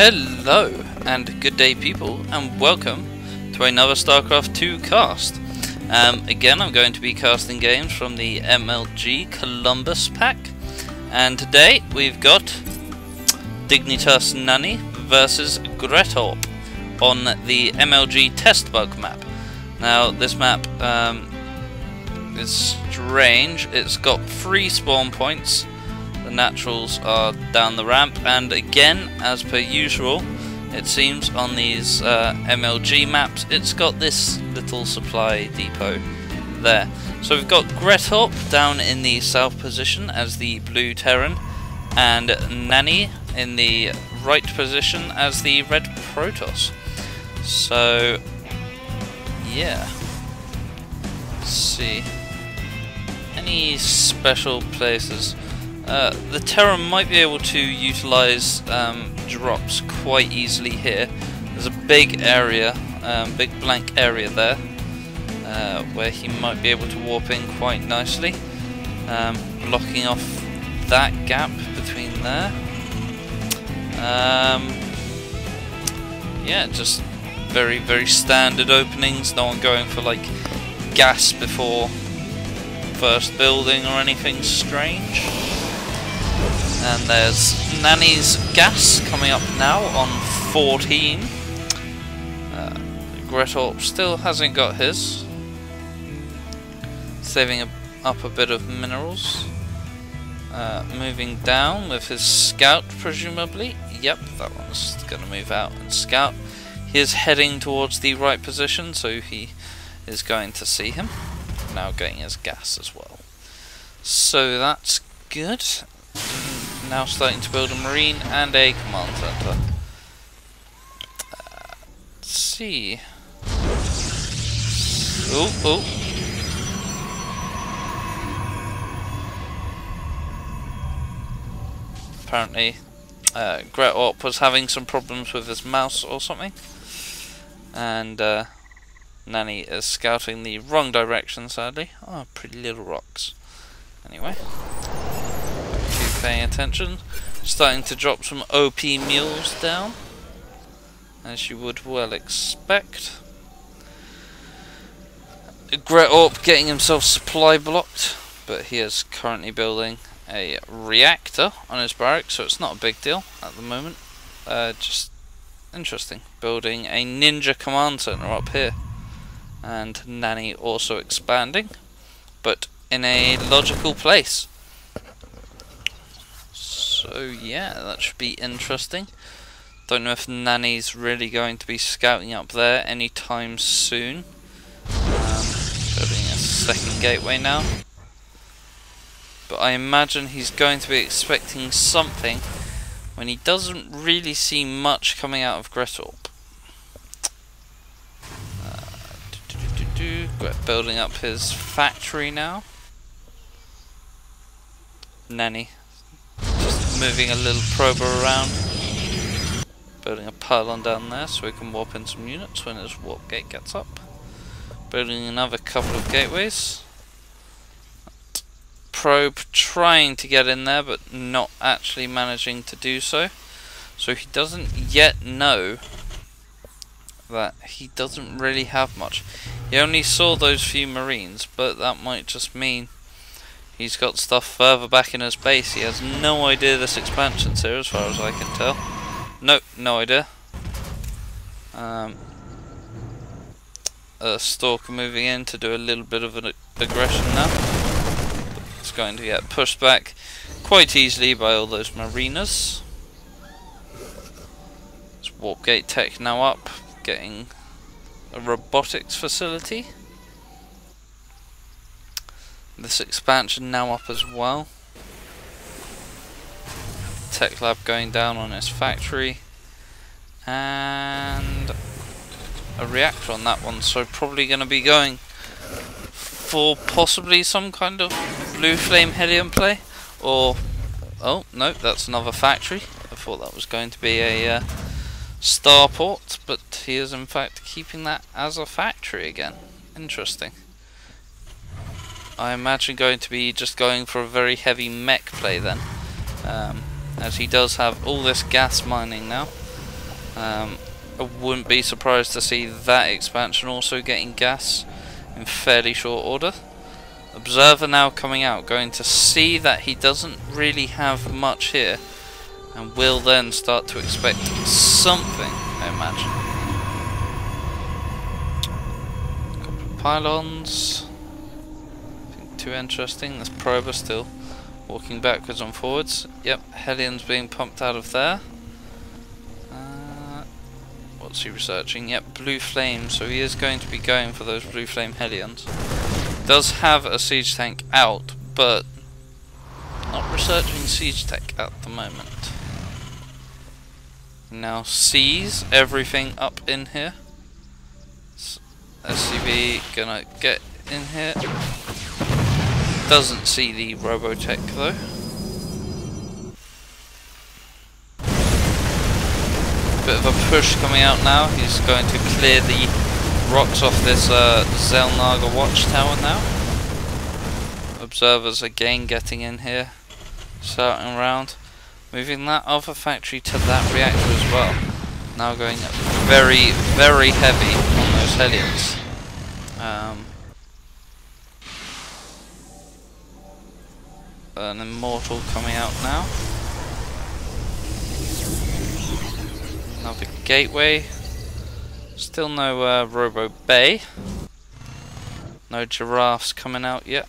Hello and good day people, and welcome to another StarCraft 2 cast. Again, I'm going to be casting games from the MLG Columbus pack, and today we've got Dignitas Nani vs Gre0rp on the MLG test bug map. Now this map is strange. It's got 3 spawn points. The naturals are down the ramp, and again, as per usual, it seems on these MLG maps, it's got this little supply depot there. So we've got Gret0rp down in the south position as the blue Terran, and Nani in the right position as the red Protoss. So yeah, let's see, any special places. The Terran might be able to utilise drops quite easily here. There's a big area, big blank area there, where he might be able to warp in quite nicely, blocking off that gap between there. Yeah, just very standard openings. No one going for like gas before first building or anything strange. And there's Nani's gas coming up now on 14. Gret0rp still hasn't got his. Saving up a bit of minerals. Moving down with his scout, presumably. Yep, that one's going to move out and scout. He is heading towards the right position, so he is going to see him. Now getting his gas as well. So that's good. Now starting to build a marine and a command center. Let's see. Oh. Apparently, Gret0rp was having some problems with his mouse or something, and Nani is scouting the wrong direction, sadly. Oh, pretty little rocks. Anyway. Paying attention, starting to drop some OP mules down, as you would well expect. Gret0rp getting himself supply blocked, but he is currently building a reactor on his barracks, so it's not a big deal at the moment. Just interesting, building a ninja command center up here, and Nani also expanding, but in a logical place. So yeah, that should be interesting. Don't know if Nani's really going to be scouting up there anytime soon. Building a second gateway now. But I imagine he's going to be expecting something when he doesn't really see much coming out of Gret0rp. Building up his factory now. Nani moving a little prober around, building a pylon down there so we can warp in some units when his warp gate gets up. Building another couple of gateways. Probe trying to get in there but not actually managing to do so. So he doesn't yet know that he doesn't really have much. He only saw those few marines, but that might just mean he's got stuff further back in his base. He has no idea this expansion's here, as far as I can tell. Nope, no idea. A stalker moving in to do a little bit of an aggression now. It's going to get pushed back quite easily by all those marinas. This warp gate tech now up, getting a robotics facility. This expansion now up as well. Tech lab going down on his factory, and a reactor on that one, so probably going to be going for possibly some kind of blue flame helium play, or oh no, that's another factory. I thought that was going to be a starport, but he is in fact keeping that as a factory again. Interesting. I imagine going to be just going for a very heavy mech play then, as he does have all this gas mining now. I wouldn't be surprised to see that expansion also getting gas in fairly short order. Observer now coming out, going to see that he doesn't really have much here, and will then start to expect something, I imagine. A couple of pylons. Nothing too interesting. This prober still walking backwards and forwards. Yep, Hellions being pumped out of there. What's he researching? Yep, blue flame, so he is going to be going for those blue flame Hellions. Does have a siege tank out, but not researching siege tech at the moment. Now sees everything up in here. SCV gonna get in here. Doesn't see the Robotech though. Bit of a push coming out now. He's going to clear the rocks off this Zelnaga watchtower now. Observers again getting in here, starting around, moving that other factory to that reactor as well. Now going very, very heavy on those Hellions. An Immortal coming out now. Another gateway. Still no Robo Bay. No giraffes coming out yet.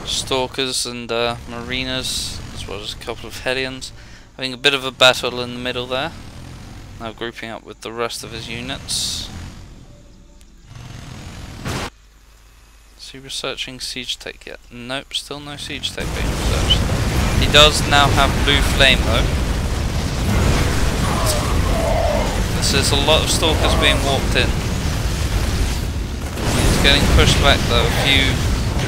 Stalkers and Marinas, as well as a couple of Hellions. Having a bit of a battle in the middle there. Now grouping up with the rest of his units. Is he researching siege tech yet? Nope, still no siege tech being researched. He does now have blue flame though. This is a lot of stalkers being walked in. He's getting pushed back though. A few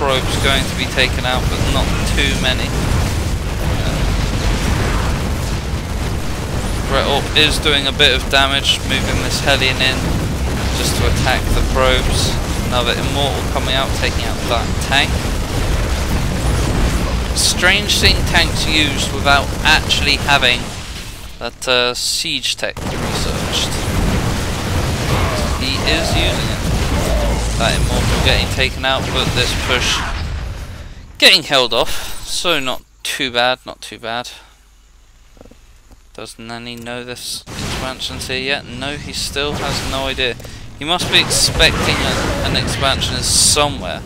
probes going to be taken out, but not too many. Gret0rp is doing a bit of damage, moving this Hellion in just to attack the probes. Another Immortal coming out, taking out that tank. Strange seeing tanks used without actually having that siege tech researched. He is using it. That Immortal getting taken out, but this push getting held off, so not too bad, not too bad. Does Nani know this expansion's here yet? No, he still has no idea. He must be expecting an expansion is somewhere.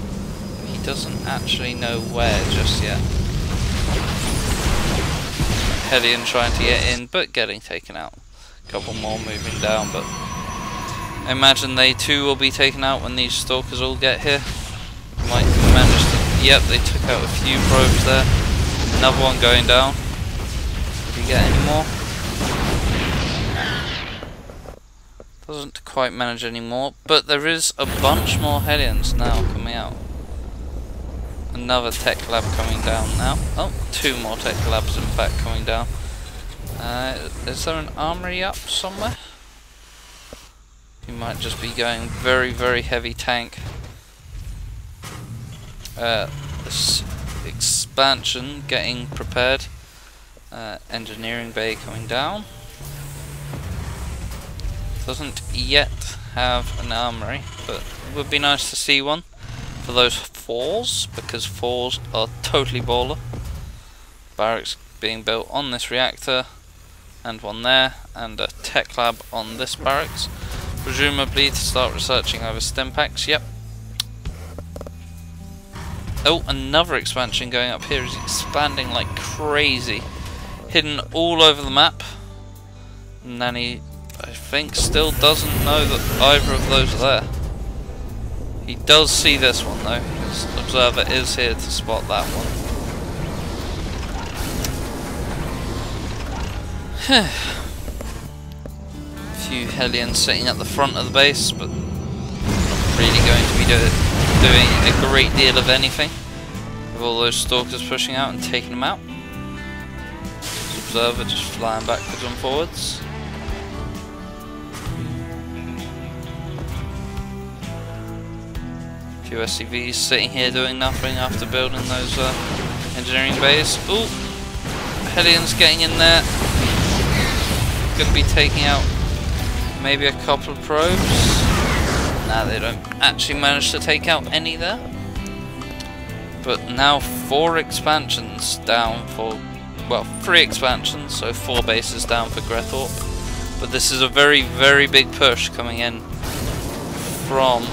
He doesn't actually know where just yet. Hellion trying to get in, but getting taken out. A couple more moving down, but I imagine they too will be taken out when these stalkers all get here. Might manage to... Yep, they took out a few probes there. Another one going down. Did we get any more? Doesn't quite manage anymore, but there is a bunch more Hellions now coming out. Another tech lab coming down now. Oh, two more tech labs in fact coming down. Is there an armory up somewhere? He might just be going very, very heavy tank. This expansion getting prepared. Engineering bay coming down. Doesn't yet have an armory, but it would be nice to see one for those fours, because fours are totally baller. Barracks being built on this reactor, and one there, and a tech lab on this barracks, presumably to start researching over stim packs. Yep. Oh, another expansion going up here. Is expanding like crazy, hidden all over the map. Nani, I think, still doesn't know that either of those are there. He does see this one though. His observer is here to spot that one. A few Hellions sitting at the front of the base, but not really going to be doing a great deal of anything with all those stalkers pushing out and taking them out. His observer just flying backwards and forwards. Few SCVs sitting here doing nothing after building those engineering bays. Ooh, Hellions getting in there. going to be taking out maybe a couple of probes. Nah, they don't actually manage to take out any there. But now 4 expansions down for, well, 3 expansions, so 4 bases down for Gret0rp. But this is a very, very big push coming in from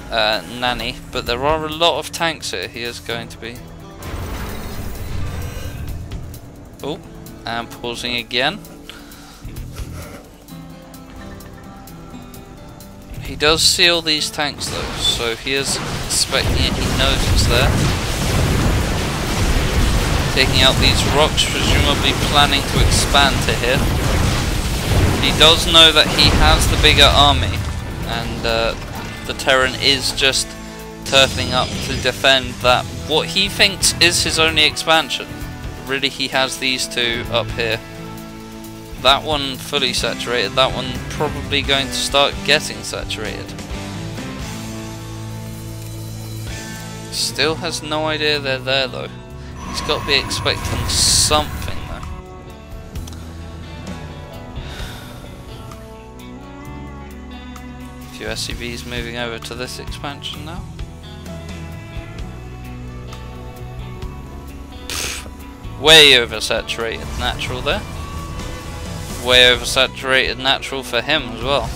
Nani. But there are a lot of tanks here. He is going to be... Oh, and pausing again. He does see all these tanks though, so he is expecting it, he knows it's there. Taking out these rocks, presumably planning to expand to here. He does know that he has the bigger army, and the Terran is just turtling up to defend that, what he thinks is his only expansion. Really, he has these 2 up here. That one fully saturated, that one probably going to start getting saturated. Still has no idea they're there though. He's got to be expecting something though. A few SCVs moving over to this expansion now. Way oversaturated natural there. Way oversaturated natural for him as well.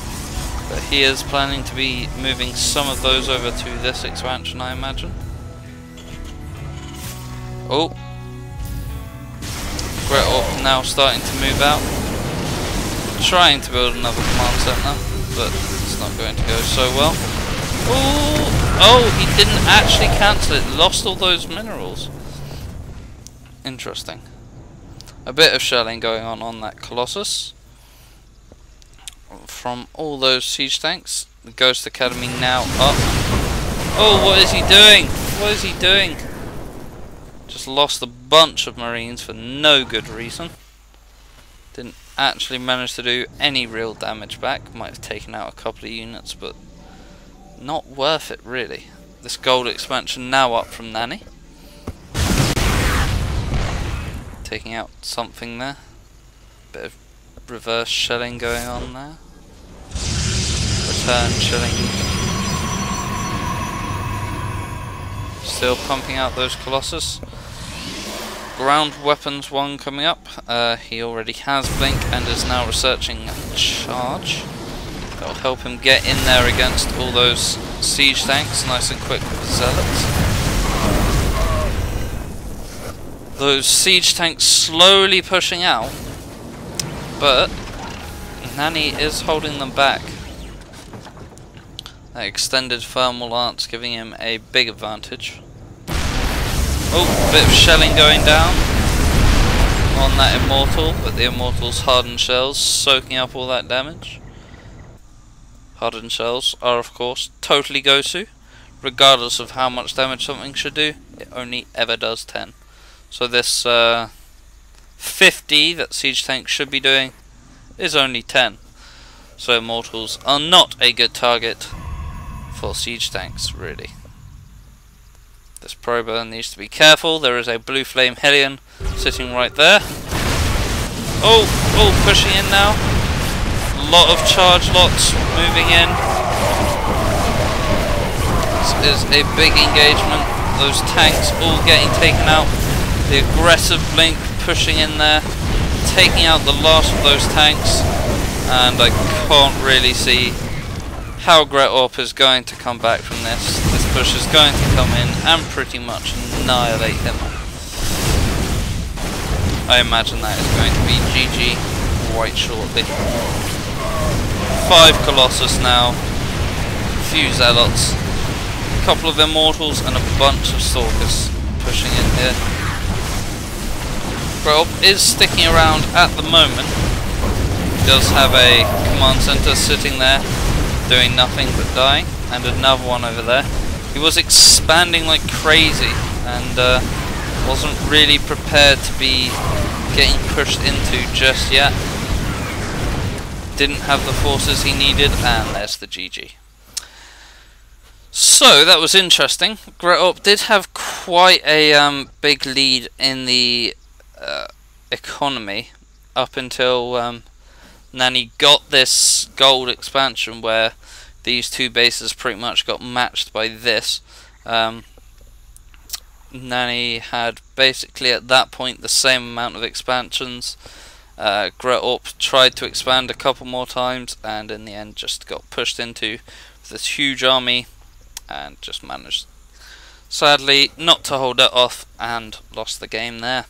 But he is planning to be moving some of those over to this expansion, I imagine. Oh. Gret0rp now starting to move out. Trying to build another command center, but it's not going to go so well. Oh, he didn't actually cancel it. Lost all those minerals. Interesting. A bit of shelling going on that Colossus from all those siege tanks. The Ghost Academy now up. Oh, what is he doing? What is he doing? Just lost a bunch of Marines for no good reason. Didn't actually manage to do any real damage back. Might have taken out a couple of units, but not worth it really. This gold expansion now up from Nani. Taking out something there. Bit of reverse shelling going on there. Return shelling. Still pumping out those Colossus. Ground weapons 1 coming up. He already has blink and is now researching charge. That'll help him get in there against all those siege tanks nice and quick with zealots. Those siege tanks slowly pushing out, but Nani is holding them back. That extended thermal lance giving him a big advantage. Oh, a bit of shelling going down on that Immortal, but the Immortal's hardened shells soaking up all that damage. Hardened shells are of course totally go-to. Regardless of how much damage something should do, it only ever does 10. So this 50 that siege tanks should be doing is only 10. So Immortals are not a good target for siege tanks, really. This prober needs to be careful. There is a blue flame Hellion sitting right there. Oh, pushing in now. A lot of charge lots moving in. This is a big engagement. Those tanks all getting taken out. The aggressive blink pushing in there, taking out the last of those tanks, and I can't really see how Gret0rp is going to come back from this. This push is going to come in and pretty much annihilate him. I imagine that is going to be GG quite shortly. 5 Colossus now, a few Zealots, a couple of Immortals and a bunch of Stalkers pushing in here. Gret0rp is sticking around at the moment. He does have a command center sitting there doing nothing but dying, and another one over there. He was expanding like crazy and wasn't really prepared to be getting pushed into just yet. Didn't have the forces he needed, and there's the GG. So that was interesting. Gret0rp did have quite a big lead in the economy up until Nani got this gold expansion where these two bases pretty much got matched by this. Nani had basically at that point the same amount of expansions. Gret0rp tried to expand a couple more times and in the end just got pushed into this huge army and just managed, sadly, not to hold it off and lost the game there.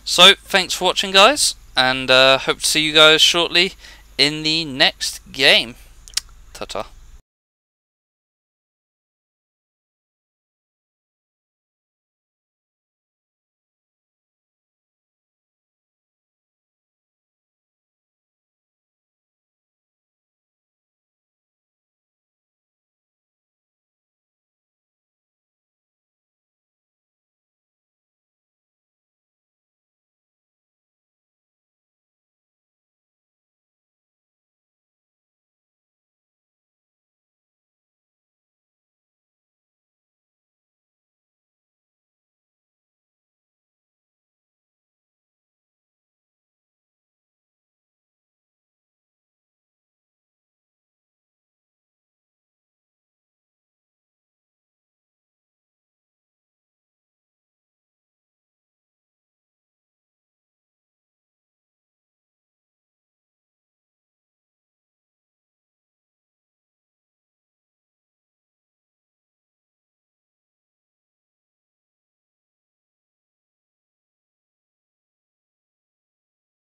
So thanks for watching, guys, and hope to see you guys shortly in the next game. Ta-ta.